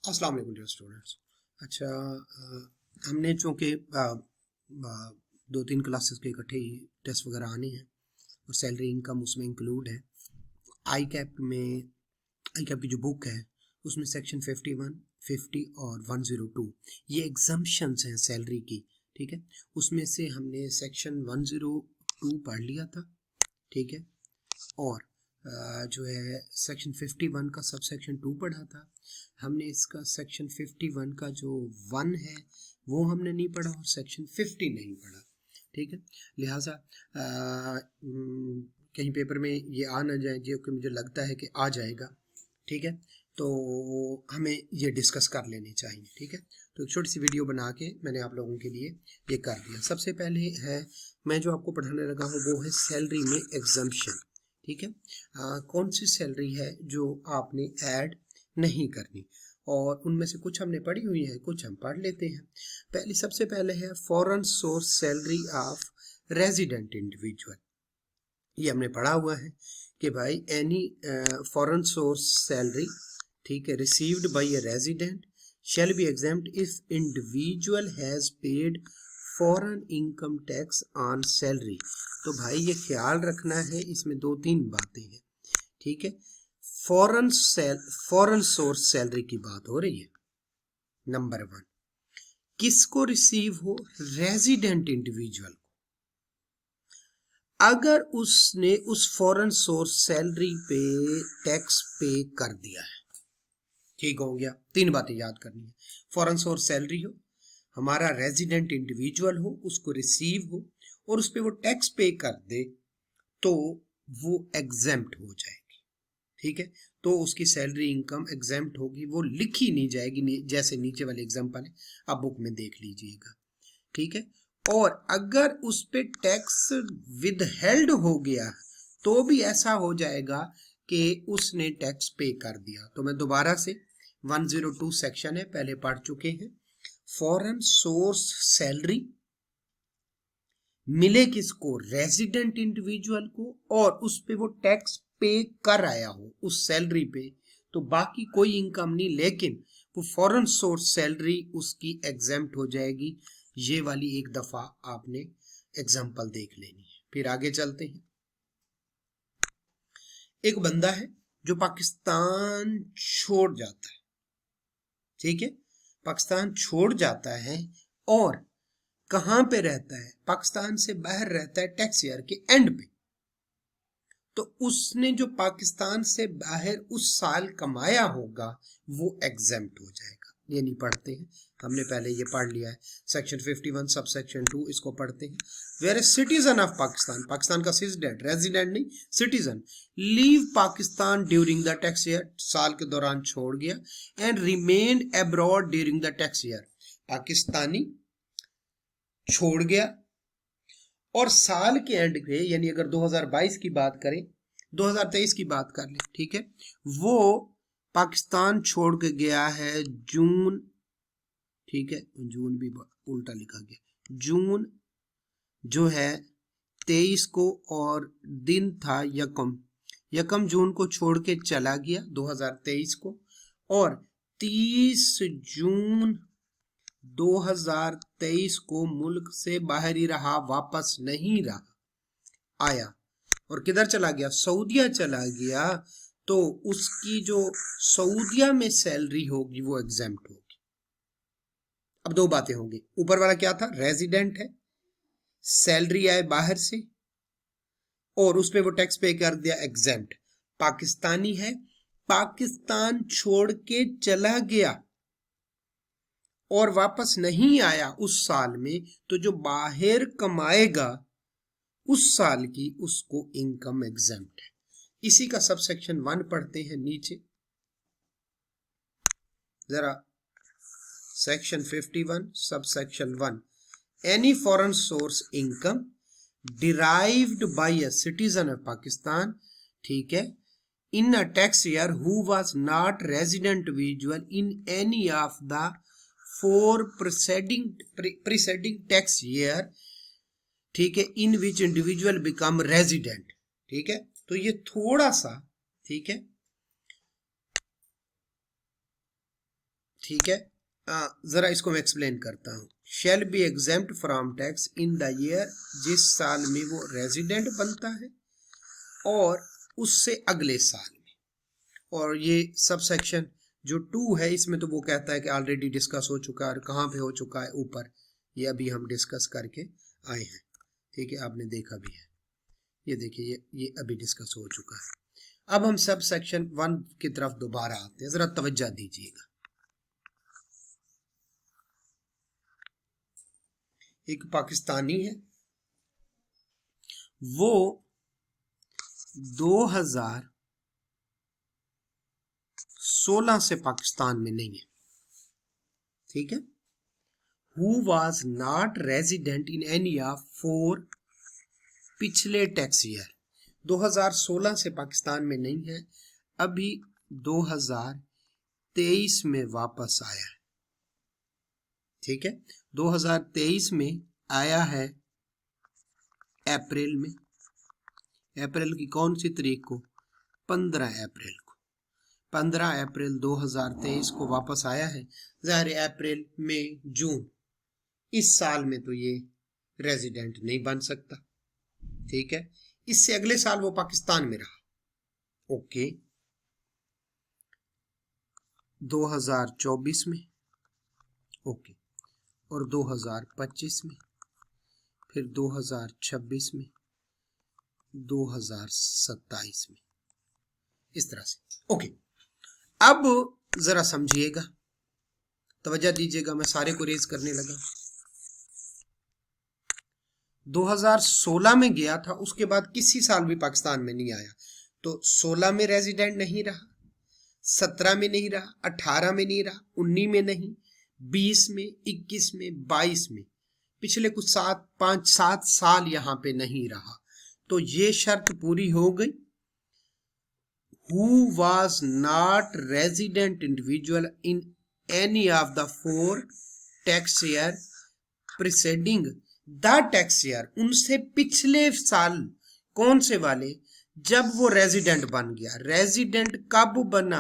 अस्सलाम वालेकुम dear students. अच्छा, हमने चूँकि 2-3 क्लासेस के इकट्ठे ही टेस्ट वगैरह आने हैं और सैलरी इनकम उसमें इंक्लूड है। आई कैप की जो बुक है उसमें सेक्शन 51, 50 और 102 ये एग्जम्पशंस हैं सैलरी की। ठीक है, उसमें से हमने सेक्शन 102 पढ़ लिया था। ठीक है, और जो है सेक्शन 51 का सब सेक्शन 2 पढ़ा था हमने। इसका सेक्शन 51 का जो 1 है वो हमने नहीं पढ़ा और सेक्शन 50 नहीं पढ़ा। ठीक है, लिहाजा कहीं पेपर में ये आ ना जाए, जो कि मुझे लगता है कि आ जाएगा। ठीक है, तो हमें ये डिस्कस कर लेनी चाहिए। ठीक है, तो एक छोटी सी वीडियो बना के मैंने आप लोगों के लिए ये कर दिया। सबसे पहले है, मैं जो आपको पढ़ाने लगा हूँ वो है सैलरी में एग्जम्पशन। ठीक है, कौन सी सैलरी है जो आपने ऐड नहीं करनी, और उनमें से कुछ हमने पढ़ी हुई है, कुछ हम पढ़ लेते हैं। सबसे पहले है foreign source salary of resident individual. ये हमने पढ़ा हुआ है कि भाई एनी फॉरेन सोर्स सैलरी, ठीक है, received by a resident shall be exempt if individual has paid foreign income tax on salary. तो भाई ये ख्याल रखना है, इसमें 2-3 बातें हैं। ठीक है, फॉरेन सोर्स सैलरी की बात हो रही है। नंबर 1, किसको रिसीव हो? रेजिडेंट इंडिविजुअल को। अगर उसने उस फॉरेन सोर्स सैलरी पे टैक्स पे कर दिया है, ठीक हो गया। 3 बातें याद करनी है। फॉरेन सोर्स सैलरी हो, हमारा रेजिडेंट इंडिविजुअल हो, उसको रिसीव हो और उस पर वो टैक्स पे कर दे तो वो एग्जेम्प्ट हो जाएगी। ठीक है, तो उसकी सैलरी इनकम एग्जेम्प्ट होगी, वो लिखी नहीं जाएगी, जैसे नीचे वाले एग्जाम्पल है, आप बुक में देख लीजिएगा। ठीक है, और अगर उस पे टैक्स विदहेल्ड हो गया तो भी ऐसा हो जाएगा कि उसने टैक्स पे कर दिया। तो मैं दोबारा से 102 सेक्शन है, पहले पढ़ चुके हैं। फॉरेन सोर्स सैलरी मिले किसको? रेजिडेंट इंडिविजुअल को, और उस पे वो टैक्स पे कर आया हो उस सैलरी पे, तो बाकी कोई इनकम नहीं, लेकिन वो फॉरेन सोर्स सैलरी उसकी एग्जेम्प्ट हो जाएगी। ये वाली एक दफा आपने एग्जांपल देख लेनी है। फिर आगे चलते हैं। एक बंदा है जो पाकिस्तान छोड़ जाता है। ठीक है, पाकिस्तान छोड़ जाता है और कहां पे रहता है? पाकिस्तान से बाहर रहता है, टैक्स ईयर के एंड पे। तो उसने जो पाकिस्तान से बाहर उस साल कमाया होगा वो एग्जेम्प्ट हो जाएगा। ये नहीं पढ़ते हैं, हमने पहले ये पढ़ लिया है। सेक्शन 51 सब सेक्शन 2 इसको पढ़ते हैं। Where a citizen of Pakistan, Pakistan का सिटीजन, रेजिडेंट नहीं, citizen, leave Pakistan during the tax year, साल के दौरान छोड़ गया, and remained abroad during the tax year, Pakistani छोड़ गया और साल के एंड पे, यानी अगर 2022 की बात करें, 2023 की बात कर ले, ठीक है, वो पाकिस्तान छोड़ के गया है जून, ठीक है, जून भी उल्टा लिखा गया, जून जो है 23 को, और दिन था यकम जून को छोड़ के चला गया 2023 को, और 30 जून 2023 को मुल्क से बाहर ही रहा, वापस नहीं रहा, आया और किधर चला गया? सऊदिया चला गया। तो उसकी जो सऊदिया में सैलरी होगी वो एग्जेम्प्ट होगी। अब 2 बातें होंगी। ऊपर वाला क्या था? रेजिडेंट है, सैलरी आए बाहर से और उस पे वो टैक्स पे कर दिया, एग्जेम्प्ट। पाकिस्तानी है, पाकिस्तान छोड़ के चला गया और वापस नहीं आया उस साल में, तो जो बाहर कमाएगा उस साल की, उसको इनकम एग्जेम्प्ट है। इसी का सब सेक्शन 1 पढ़ते हैं नीचे जरा। Section 51 sub section 1, any foreign source income derived bye a citizen of Pakistan, ठीक है, in a tax year who was not resident individual in any of the 4 preceding tax year, ठीक है, in which individual become resident। ठीक है, तो ये थोड़ा सा, ठीक है, ठीक है, जरा इसको मैं एक्सप्लेन करता हूँ। Shall be exempt from tax in the year, जिस साल में वो रेजिडेंट बनता है और उससे अगले साल में। और ये सब सेक्शन जो 2 है इसमें तो वो कहता है कि ऑलरेडी डिस्कस हो चुका है, और कहाँ पे हो चुका है, ऊपर, ये अभी हम डिस्कस करके आए हैं, ठीक है, आपने देखा भी है, ये देखिए ये अभी डिस्कस हो चुका है। अब हम सब सेक्शन 1 की तरफ दोबारा आते हैं, जरा तवज्जो दीजिएगा। एक पाकिस्तानी है, वो 2016 से पाकिस्तान में नहीं है, ठीक है। Who was not resident in any of 4 पिछले टैक्स ईयर, 2016 से पाकिस्तान में नहीं है, अभी 2023 में वापस आया है, ठीक है। 2023 में आया है अप्रैल में, अप्रैल की कौन सी तारीख को, 15 अप्रैल को, 15 अप्रैल 2023 को वापस आया है। ज़ाहिर अप्रैल, मई, जून, इस साल में तो ये रेजिडेंट नहीं बन सकता, ठीक है। इससे अगले साल वो पाकिस्तान में रहा, ओके। 2024 में, ओके, और 2025 में, फिर 2026 में, 2027 में, इस तरह से, ओके। अब जरा समझिएगा, तवज्जो दीजिएगा, मैं सारे को रेज करने लगा। 2016 में गया था, उसके बाद किसी साल भी पाकिस्तान में नहीं आया, तो 16 में रेजिडेंट नहीं रहा, 17 में नहीं रहा, 18 में नहीं रहा, 19 में नहीं, 20 में, 21 में, 22 में, पिछले कुछ 5-7 साल यहां पे नहीं रहा, तो ये शर्त पूरी हो गई। Who was not resident individual in any of the 4 tax year preceding the tax year, उनसे पिछले साल कौन से वाले, जब वो रेजिडेंट बन गया। रेजिडेंट कब बना,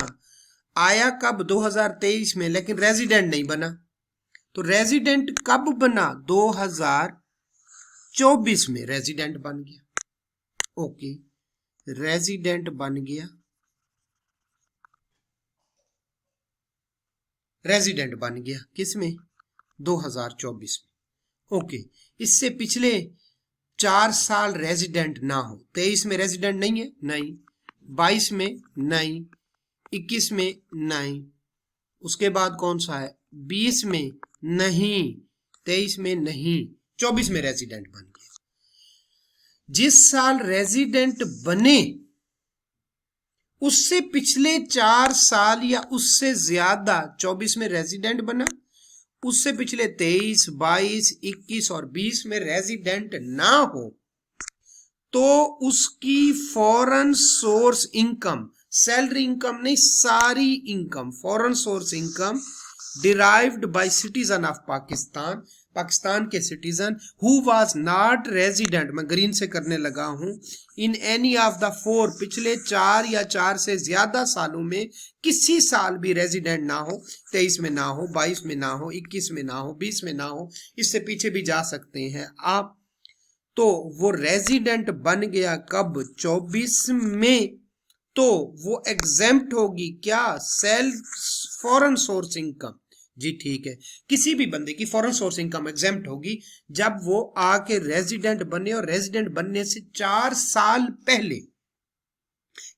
आया कब, 2023 में, लेकिन रेजिडेंट नहीं बना, तो रेजिडेंट कब बना, 2024 में रेजिडेंट बन गया, ओके। रेजिडेंट बन गया, रेजिडेंट बन गया किसमें, 2024 में, ओके। इससे पिछले 4 साल रेजिडेंट ना हो, 23 में रेजिडेंट नहीं है, नहीं, 22 में नहीं, 21 में नहीं, उसके बाद कौन सा है, 20 में नहीं, 23 में नहीं, 24 में रेजिडेंट बन गया। जिस साल रेजिडेंट बने उससे पिछले 4 साल या उससे ज्यादा, 24 में रेजिडेंट बना, उससे पिछले 23, 22, 21 और 20 में रेजिडेंट ना हो, तो उसकी foreign source income, salary income नहीं, सारी income, foreign source income derived by citizen of Pakistan, Pakistan के citizen who was not resident, मैं ग्रीन से करने लगा हूं, इन एनी ऑफ द 4 पिछले 4 या 4 से ज्यादा सालों में किसी साल भी रेजिडेंट ना हो, 23 में ना हो, 22 में ना हो, 21 में ना हो, 20 में ना हो, इससे पीछे भी जा सकते हैं आप, तो वो रेजिडेंट बन गया कब, 24 में, तो वो एग्जेम्प्ट होगी क्या, सेल्फ फॉरेन सोर्स इनकम, जी ठीक है। किसी भी बंदे की फॉरेन सोर्स इनकम एग्जेम्प्ट होगी जब वो आके रेजिडेंट बने, और रेजिडेंट बनने से 4 साल पहले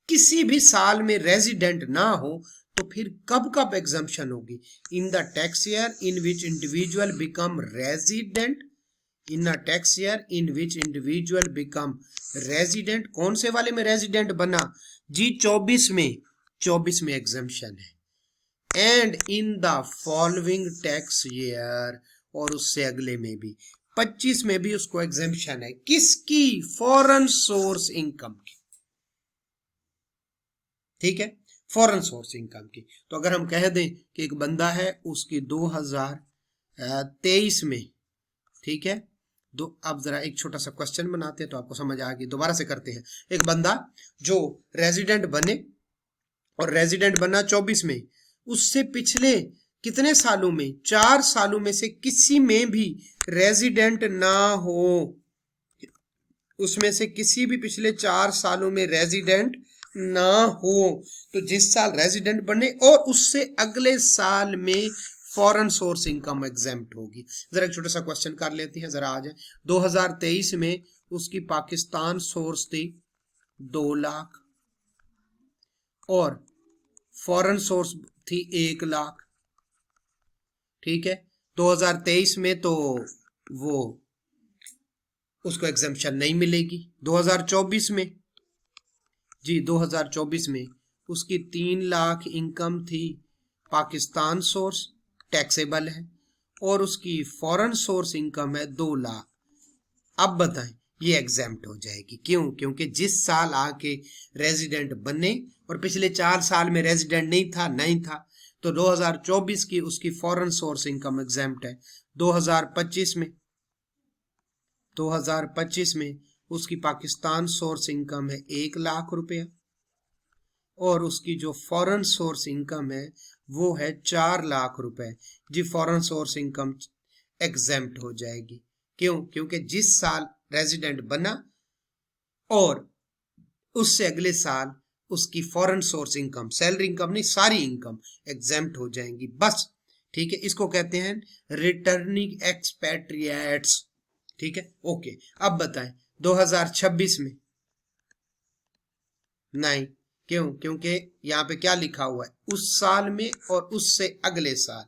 किसी भी साल में रेजिडेंट ना हो, तो फिर कब कब एग्जम्पशन होगी, in the tax year in which individual become resident, in a tax year in which individual become resident, कौन से वाले में रेजिडेंट बना जी, 24 में, 24 में एग्जम्पशन है, and in the following tax year, और उससे अगले में भी, 25 में भी उसको एग्जम्पशन है, किसकी, फॉरेन सोर्स इनकम की, ठीक है, फॉरेन सोर्स इनकम की। तो अगर हम कह दें कि एक बंदा है, उसकी 2023 में, ठीक है, अब जरा एक छोटा सा क्वेश्चन बनाते हैं तो आपको समझ आ गई, दोबारा से करते हैं। एक बंदा जो रेजिडेंट बने, और रेजिडेंट बना 24 में, उससे पिछले कितने सालों में, 4 सालों में से किसी में भी रेजिडेंट ना हो, उसमें से किसी भी पिछले 4 सालों में रेजिडेंट ना हो, तो जिस साल रेजिडेंट बने और उससे अगले साल में फॉरेन सोर्स इनकम एग्जेम्प्ट होगी। जरा एक छोटा सा क्वेश्चन कर लेते हैं, जरा आ जाए। 2023 में उसकी पाकिस्तान सोर्स थी 2 लाख और फॉरेन सोर्स थी 1 लाख, ठीक है। 2023 में तो वो उसको एग्जेम्पशन नहीं मिलेगी। 2024 में, जी 2024 में उसकी 3 लाख इनकम थी पाकिस्तान सोर्स, टैक्सेबल है, और उसकी फॉरेन सोर्स इनकम है 2 लाख। अब बताएं, ये एग्जेम्प्ट हो जाएगी। क्यों? क्योंकि जिस साल आके रेजिडेंट बने और पिछले 4 साल में रेजिडेंट नहीं था, तो 2024 की उसकी फॉरेन सोर्स इनकम एग्जेम्प्ट है। 2025 में उसकी पाकिस्तान सोर्स इनकम है 1 लाख रुपया और उसकी जो फॉरेन सोर्स इनकम है वो है 4 लाख रुपए। जी फॉरेन सोर्स इनकम एग्जेम्प्ट हो जाएगी। क्यों? क्योंकि जिस साल रेजिडेंट बना और उससे अगले साल उसकी foreign source income, salary income नहीं, सारी इनकम एग्जेम्प्ट हो जाएंगी बस। ठीक है, इसको कहते हैं रिटर्निंग एक्सपैट्रिएट्स। ठीक है, ओके। अब बताएं 2026 में नहीं। क्यों? क्योंकि यहाँ पे क्या लिखा हुआ है, उस साल में और उससे अगले साल,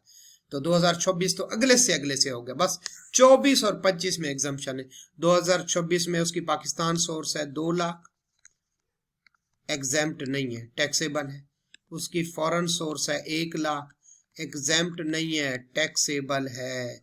तो 2026 तो अगले से हो गया बस। 24 और 25 में एग्जम्पशन है। 2026 में उसकी पाकिस्तान सोर्स है 2 लाख, एग्जेम्प्ट नहीं है, टैक्सेबल है। उसकी फॉरेन सोर्स है 1 लाख, एग्जेम्प्ट नहीं है, टैक्सेबल है।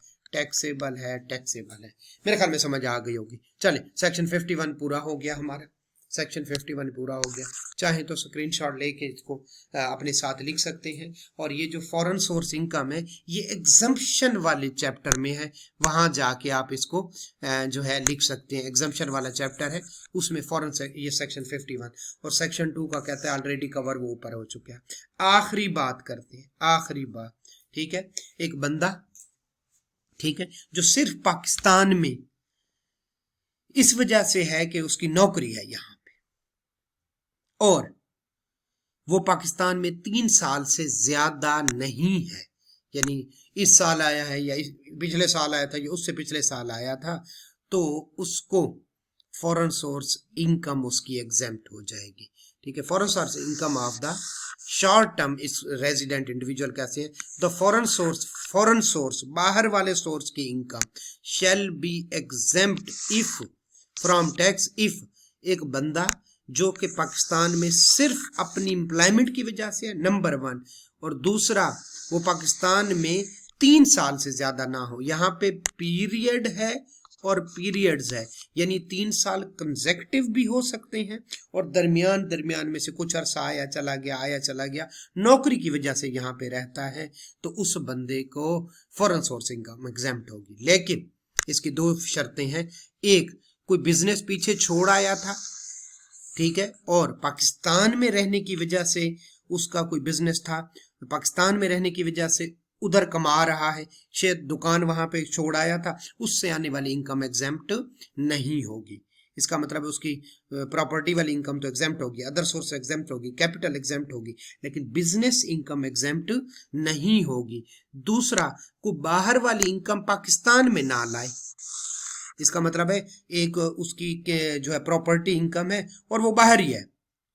मेरे ख्याल में समझ आ गई होगी। चलिए, सेक्शन 51 पूरा हो गया हमारा। सेक्शन 51 पूरा हो गया। चाहे तो स्क्रीनशॉट लेके इसको अपने साथ लिख सकते हैं। और ये जो फॉरेन सोर्स इनकम है ये एग्जम्पशन वाले चैप्टर में है, वहां जाके आप इसको जो है लिख सकते हैं। एग्जम्पशन वाला चैप्टर है, उसमें फॉरेन से ये सेक्शन 51 और सेक्शन 2 का कहता है ऑलरेडी कवर, वो ऊपर हो चुका है। आखिरी बात करते हैं, आखिरी बात। ठीक है, एक बंदा, ठीक है, जो सिर्फ पाकिस्तान में इस वजह से है कि उसकी नौकरी है यहाँ पे और वो पाकिस्तान में 3 साल से ज्यादा नहीं है, यानी इस साल आया है या पिछले साल आया था या उससे पिछले साल आया था, तो उसको फॉरेन सोर्स इनकम उसकी एग्जेम्प्ट हो जाएगी। ठीक है, foreign source income of the short term इस रेजिडेंट इंडिविजुअल कैसे है, द फॉरेन सोर्स बाहर वाले सोर्स की income shall be exempt if from tax if, एक बंदा जो कि पाकिस्तान में सिर्फ अपनी एम्प्लॉयमेंट की वजह से है, नंबर 1, और दूसरा वो पाकिस्तान में 3 साल से ज्यादा ना हो। यहाँ पे पीरियड है और पीरियड्स है, यानी 3 साल कंसेक्टिव भी हो सकते हैं और दरमियान में से कुछ अरसा आया चला गया, नौकरी की वजह से यहाँ पे रहता है, तो उस बंदे को फॉरेन सोर्स इनकम एग्जेम्प्ट होगी। लेकिन इसकी 2 शर्तें हैं। एक, कोई बिजनेस पीछे छोड़ आया था, ठीक है, और पाकिस्तान में रहने की वजह से उसका कोई बिजनेस था, पाकिस्तान में रहने की वजह से उधर कमा रहा है, शायद दुकान वहां पे छोड़ आया था, उससे आने वाली इनकम एग्जेम्प्ट नहीं होगी। इसका मतलब है उसकी प्रॉपर्टी वाली इनकम तो एग्जेम्प्ट होगी, अदर सोर्स एग्जेम्प्ट होगी, कैपिटल एग्जेम्प्ट होगी, लेकिन बिजनेस इनकम एग्जेम्प्ट नहीं होगी। दूसरा, को बाहर वाली इनकम पाकिस्तान में ना लाए, इसका मतलब है एक उसकी के जो है प्रॉपर्टी इनकम है और वो बाहर ही है,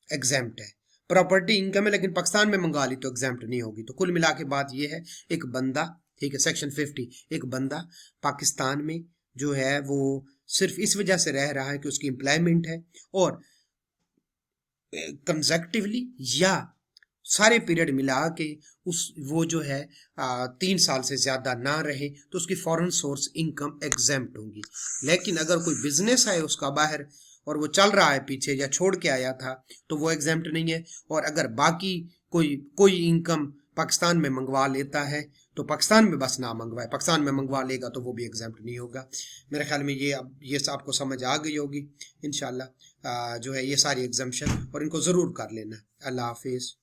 एग्जेम्प्ट है। प्रॉपर्टी इनकम है लेकिन पाकिस्तान में मंगा ली तो एग्जेम्प्ट नहीं होगी। तो कुल मिला के बात ये है, एक बंदा, ठीक है, सेक्शन 50, एक बंदा पाकिस्तान में जो है वो सिर्फ इस वजह से रह रहा है कि उसकी एम्प्लॉयमेंट है और कंसेक्टिवली या सारे पीरियड मिला के वो जो है 3 साल से ज्यादा ना रहे, तो उसकी फॉरेन सोर्स इनकम एग्जेम्प्ट होगी। लेकिन अगर कोई बिजनेस है उसका बाहर और वो चल रहा है पीछे या छोड़ के आया था, तो वो एग्जेम्प्ट नहीं है। और अगर बाकी कोई इनकम पाकिस्तान में मंगवा लेता है तो पाकिस्तान में बस ना मंगवाए, पाकिस्तान में मंगवा लेगा तो वो भी एग्जेम्प्ट नहीं होगा। मेरे ख्याल में ये आपको समझ आ गई होगी इंशाल्लाह। जो है ये सारी एग्जम्पशन और इनको ज़रूर कर लेना। अल्लाह हाफिज़।